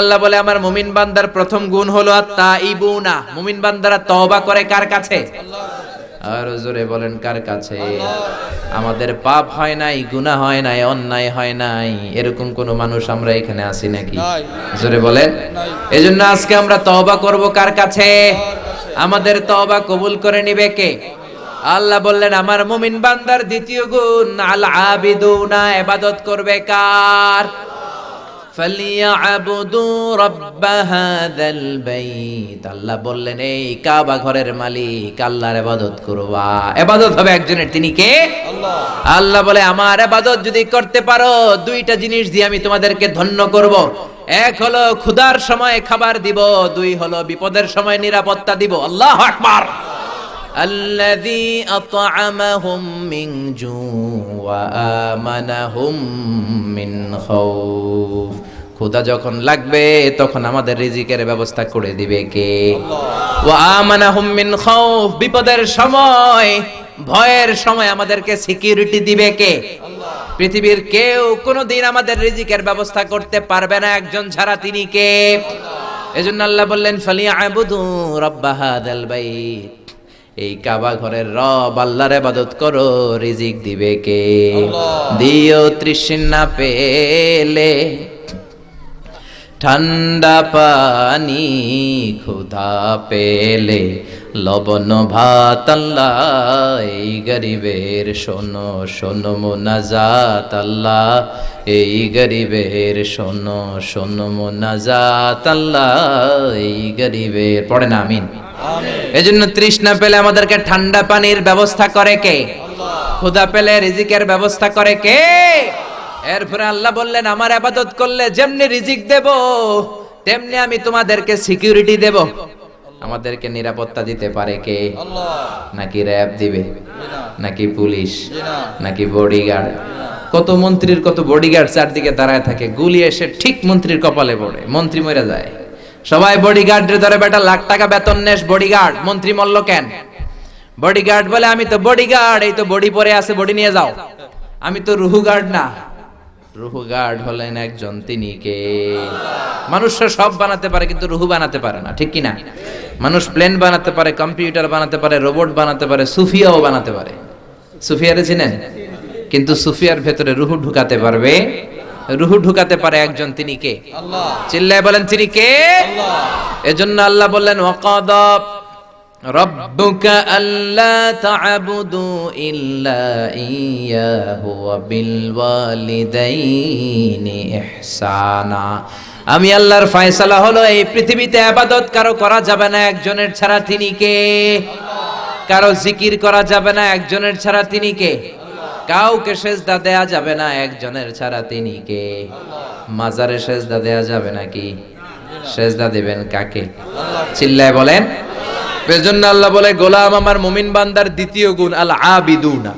আল্লাহ বলে আমার মুমিন বান্দার প্রথম গুণ হলো আত-তাইবুনা, মুমিন বান্দারা তওবা করে কার কাছে? আর জোরে বলেন কার কাছে? আমাদের পাপ হয় নাই, গুনাহ হয় নাই, অন্যায় হয় নাই, এরকম কোন মানুষ আমরা এখানে আছি নাকি? জোরে বলেন। এজন্য আজকে আমরা তওবা করব কার কাছে? আমাদের তওবা কবুল করে নিবে কে? আল্লাহ বললেন আমার মুমিন বান্দার দ্বিতীয় গুণ আল আবিদুনা, ইবাদত করবে কার? ফালিয়াবুদু রাব্ব হাযাল বাইত, আল্লাহ বললেন এই কাবা ঘরের মালিক আল্লাহর ইবাদত করবা। ইবাদত হবে একজনের, তিনি কে? আল্লাহ। আল্লাহ বলে আমার ইবাদত যদি করতে পারো দুইটা জিনিস দিয়ে আমি তোমাদেরকে ধন্য করব। এক হলো ক্ষুধার সময় খাবার দিব, দুই হলো বিপদের সময় নিরাপত্তা দিব। আল্লাহু আকবার। আল্লাযী আত'আমাহুম মিন জু' ওয়া আমানাহুম মিন খাউফ, ক্ষুধা যখন লাগবে তখন আমাদের রিজিকের ব্যবস্থা করে দিবে কে? আল্লাহ। ওয়া আমানাহুম মিন খাউফ, বিপদের সময় ভয়ের সময় আমাদেরকে সিকিউরিটি দিবে কে? আল্লাহ। পৃথিবীর কেউ কোনোদিন আমাদের রিজিকের ব্যবস্থা করতে পারবে না একজন ছাড়া, তিনি কে? আল্লাহ। এজন্য আল্লাহ বললেন ফালিয়াবুদু রাব্ব হাযাল বাইত, এই কাবা ঘরের রব আল্লাহর ইবাদত করো, রিজিক দিবে কে? আল্লাহ। দিও তৃষ্ণা পেলে ঠান্ডা পানি, ক্ষুধা পেলে লবণ ভাত, আল্লাহ এই গরিবের শোনো শোনো মুনাজাত, আল্লাহ এই গরিবের শোনো শোনো মুনাজাত, আল্লাহ এই গরিবের। পড়েন আমিন। এজন্য তৃষ্ণা পেলে আমাদেরকে ঠান্ডা পানির ব্যবস্থা করে কে? আল্লাহ। ক্ষুধা পেলে রিজিকের ব্যবস্থা করে কে? এরপরে আল্লাহ বললেন আমার ইবাদত করলে যেমনি রিজিক দেব তেমনি আমি তোমাদেরকে সিকিউরিটি দেব। আমাদেরকে নিরাপত্তা দিতে পারে কে? আল্লাহ। নাকি র‍্যাব দিবে? নাকি পুলিশ? নাকি বডিগার্ড? কত মন্ত্রীর কত বডিগার্ড চারদিকে দাঁড়ায় থাকে, গুলি এসে ঠিক মন্ত্রীর কপালে পড়ে, মন্ত্রী মরে যায়। সবাই বডিগার্ডের ধরে বেটা লাখ টাকা বেতন নেস, বডিগার্ড, মন্ত্রী মরল কেন? বডিগার্ড বলে আমি তো বডিগার্ড, এই তো বডি পরে আছে, বডি নিয়ে যাও, আমি তো রুহু গার্ড না। রুহু গার্ড হলেন একজন, তিনি কে? মানুষরা সব বানাতে পারে কিন্তু রুহু বানাতে পারে না, ঠিক কি না? মানুষ প্লেন বানাতে পারে, কম্পিউটার বানাতে পারে, রোবট বানাতে পারে, সুফিয়াও বানাতে পারে। সুফিয়ারে চিনেন? কিন্তু সুফিয়ার ভেতরে রুহু ঢুকাতে পারবে? রুহু ঢুকাতে পারে একজন, তিনি কে? আল্লাহ। চিল্লায় বলেন তিনি কে? আল্লাহ। এজন্য আল্লাহ বললেন ওয়াকাদা রাব্বুকা আল্লা তা'বুদু ইল্লা ইয়্যাহু ওয়া বিল ওয়ালিদাইনি ইহসানা, আমি আল্লাহর ফয়সালা হলো এই পৃথিবীতে ইবাদত কারো করা যাবে না একজনের ছাড়া, তিনি কে? আল্লাহ। কারো জিকির করা যাবে না একজনের ছাড়া, তিনি কে? কাউকে সেজদা দেয়া যাবে না একজনের ছাড়া, তিনি কে? আল্লাহ। মাজারে সেজদা দেয়া যাবে নাকি? সেজদা দিবেন কাকে? আল্লাহ। চিল্লায় বলেন। এজন্য আল্লাহ বলে গোলাম আমার মুমিন বান্দার দ্বিতীয় গুণ আল আবিদুনা,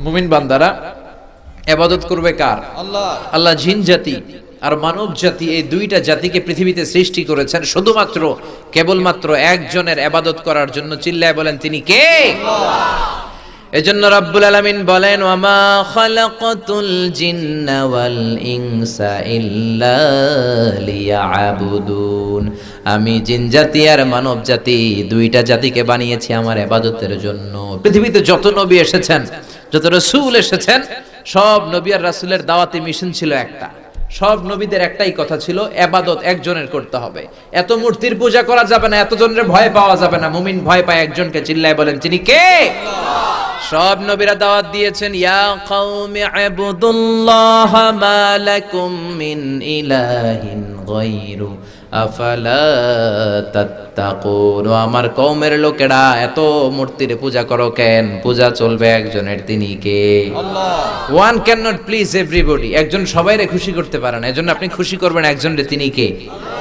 মুমিন বান্দারা ইবাদত করবে কার? আল্লাহ। আল্লাহ জিন জাতি আর মানব জাতি, এই দুইটা জাতিকে পৃথিবীতে সৃষ্টি করেছেন শুধুমাত্র কেবলমাত্র একজনের ইবাদত করার জন্য। চিল্লায় বলেন তিনি কে? আল্লাহ। এজন্য রব্বুল আলামিন বলেন ওয়ামা খালাকাতুল জিন্না ওয়াল ইনসা ইল্লা লিয়াবুদুন, আমি জিন জাতি আর মানব জাতি দুইটা জাতিকে বানিয়েছি আমার ইবাদতের জন্য। পৃথিবীতে যত নবী এসেছেন, যত রাসূল এসেছেন, সব নবী আর রাসূলের দাওয়াতি মিশন ছিল একটা। সব নবীদের একটাই কথা ছিল, ইবাদত একজনের করতে হবে। এত মূর্তির পূজা করা যাবে না, এত জনের ভয় পাওয়া যাবে না, মুমিন ভয় পায় একজনকে। চিল্লায় বলেন তিনি কে? আল্লাহ। সব নবীরা দাওয়াত দিয়েছেন ইয়া কওমি ইবুদুল্লাহ মা লাকুম মিন ইলাহিন গায়রু আফালা তাত্তাকুন, আমার কওমের লোকেরা এত মূর্তির পূজা করো কেন? পূজা চলবে একজনের, তিনি কে? Allah. One can not please everybody, একজন সবাইরে খুশি করতে পারে না, এজন্য আপনি খুশি করবেন একজনের, তিনি কে? আল্লাহ।